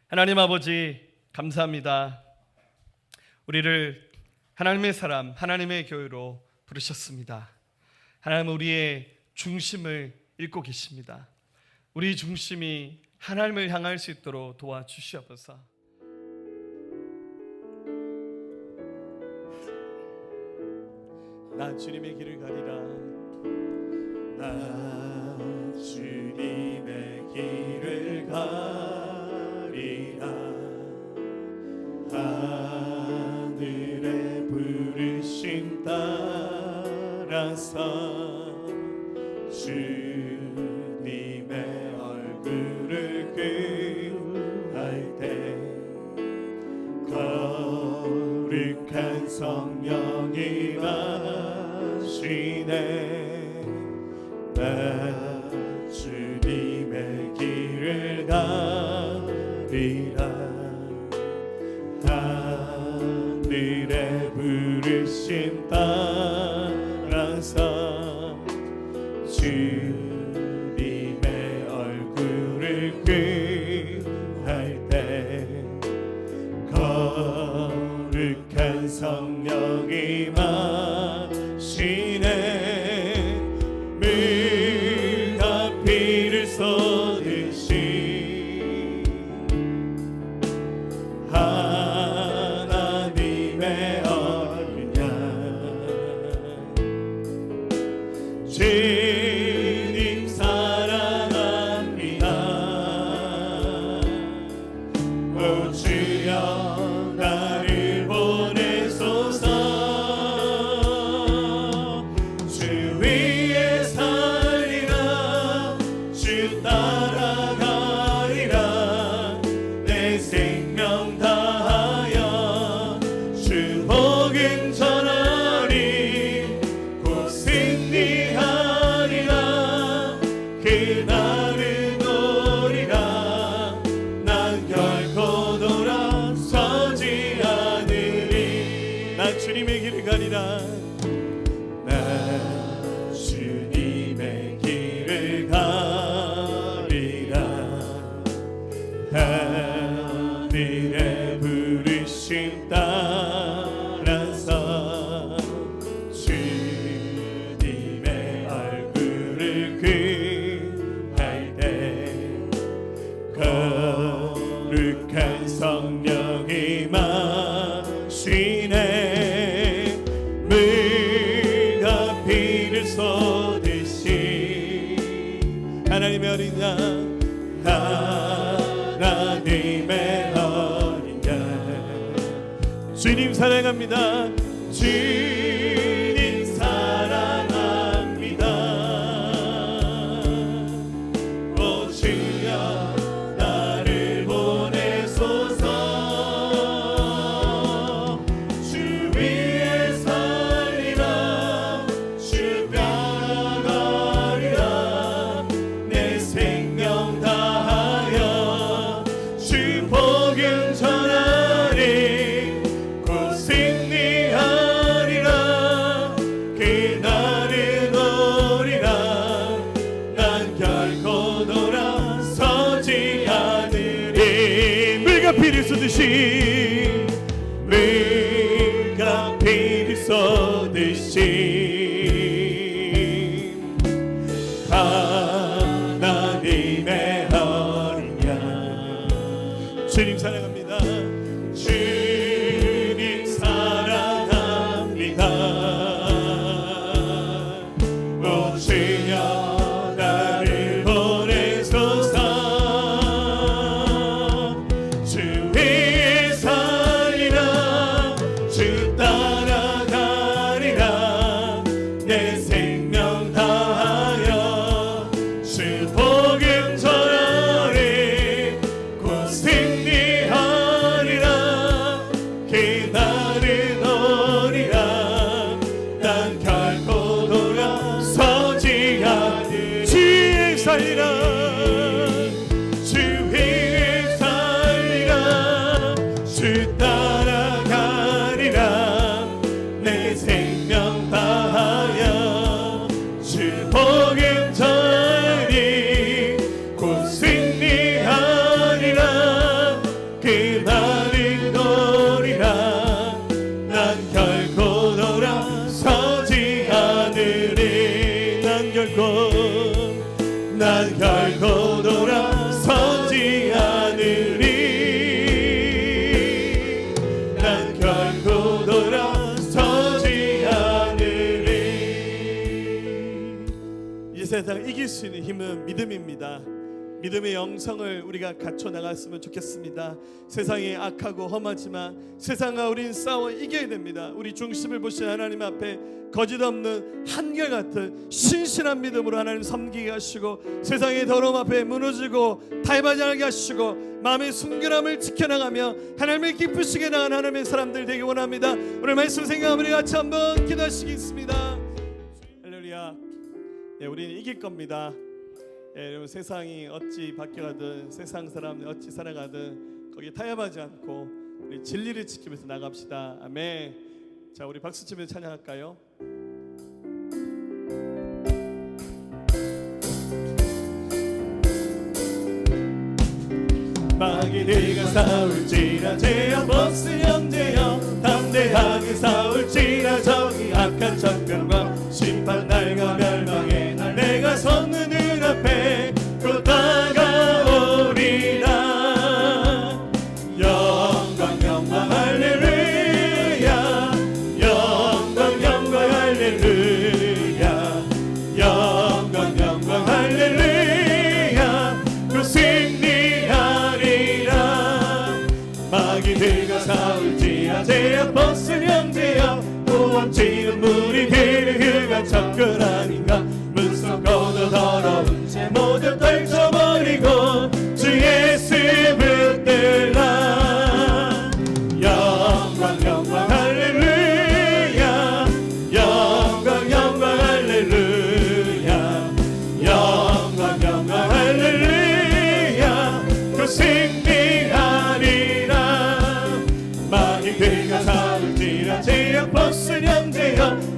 하나님 아버지 감사합니다. 우리를 하나님의 사람, 하나님의 교회로 부르셨습니다. 하나님 우리의 중심을 잃고 계십니다. 우리 중심이 하나님을 향할 수 있도록 도와주시옵소서. 나 주님의 길을 가리라. 나 주님 돌아서 주님의 얼굴을 구할 때 거룩한 성령이 마시네 나 주님의 길을 가리라 하늘의 부르심 따라서 주님의 얼굴을 구할 때 거룩한 성령이 마시네 물과 피를 쏟으시 하나님의 언약 주님 사랑합니다 오 주여 나를 보내소서 주 위에 살리라 주 따라가리라 내 생명 다하여 주 복음 전하리 곧 승리하리라 그날을 노리라 난 결코 돌아서지 않으리 난 주님의 길을 가리라 난 주님의 길을 가리라 하늘의 부르심 따라서 주님의 얼굴을 구할 때 거룩한 성령이 마시네 물과 피를 쏟으시 하나님의 어린 양 하나님의 어린 양 주님 사랑합니다 주님 사랑합니다 오 주여 나를 보내소서 주 위에 살리라 주 따라가리라 내 생명 다하여 주 복음 전하리 곧 승리하리라 그날을 노리라 난 결코 돌아서지 않으리 물과 피를 쏟으시 물과 피를 쏟으시 하나님의 어린 양 주님 사랑합니다 주님 사랑합니다 오 주여 나를 보내소서 주 위에 살리라 주 따라가리라 내 생명 다하여 주 복음 전하리 곧 승리하리라 그날을 노리라 난 결코 돌아서지 않으리 주의 살리라 주 위에 살리라 주 따라가리라 내 생명 다하여 주 복음 전하리 곧 승리하리라 그날을 노리라 난 결코 돌아서지 않으리 난 결코 돌아서지 않으리 난 결코 돌아서지 않으리 이 세상을 이길 수 있는 힘은 믿음입니다 믿음의 영성을 우리가 갖춰 나갔으면 좋겠습니다. 세상이 악하고 험하지만 세상과 우린 싸워 이겨야 됩니다. 우리 중심을 보신 하나님 앞에 거짓 없는 한결같은 신실한 믿음으로 하나님 섬기게 하시고 세상의 더러움 앞에 무너지고 밟아지 않게 하시고 마음의 순결함을 지켜나가며 하나님을 기쁘시게 나가는 하나님의 사람들 되기 원합니다. 오늘 말씀 생각하면 우리 같이 한번 기도하시겠습니다. 할렐루야. 우리는 이길 겁니다. 여러분, 세상이 어찌 바뀌어가든 세상 사람이 어찌 살아가든 거기에 타협하지 않고 우리 진리를 지키면서 나갑시다. 아멘. 자, 우리 박수 치면서 찬양할까요? 마귀들과 싸울지라 제여 버스 형제여 담대하게 싸울지라 저기 악한 적들과 심판 날과 멸망의 날 내가 섰는 눈 앞에 곧 다가오리라. 영광 영광 할렐루야 영광 영광 할렐루야 영광 영광 할렐루야 그 승리하리라. 마귀들과 싸울지라 제압 벗은 형제여 모험치는 무리들을 그가 접근하니까 문속 거둬 더러운 죄 모두 떨쳐버리고 주 예수 붙들라. 영광 영광 할렐루야 영광 영광 할렐루야 영광 영광 할렐루야 그 승리하리라. 마귀들과 싸울지라 제약 벗은 형제여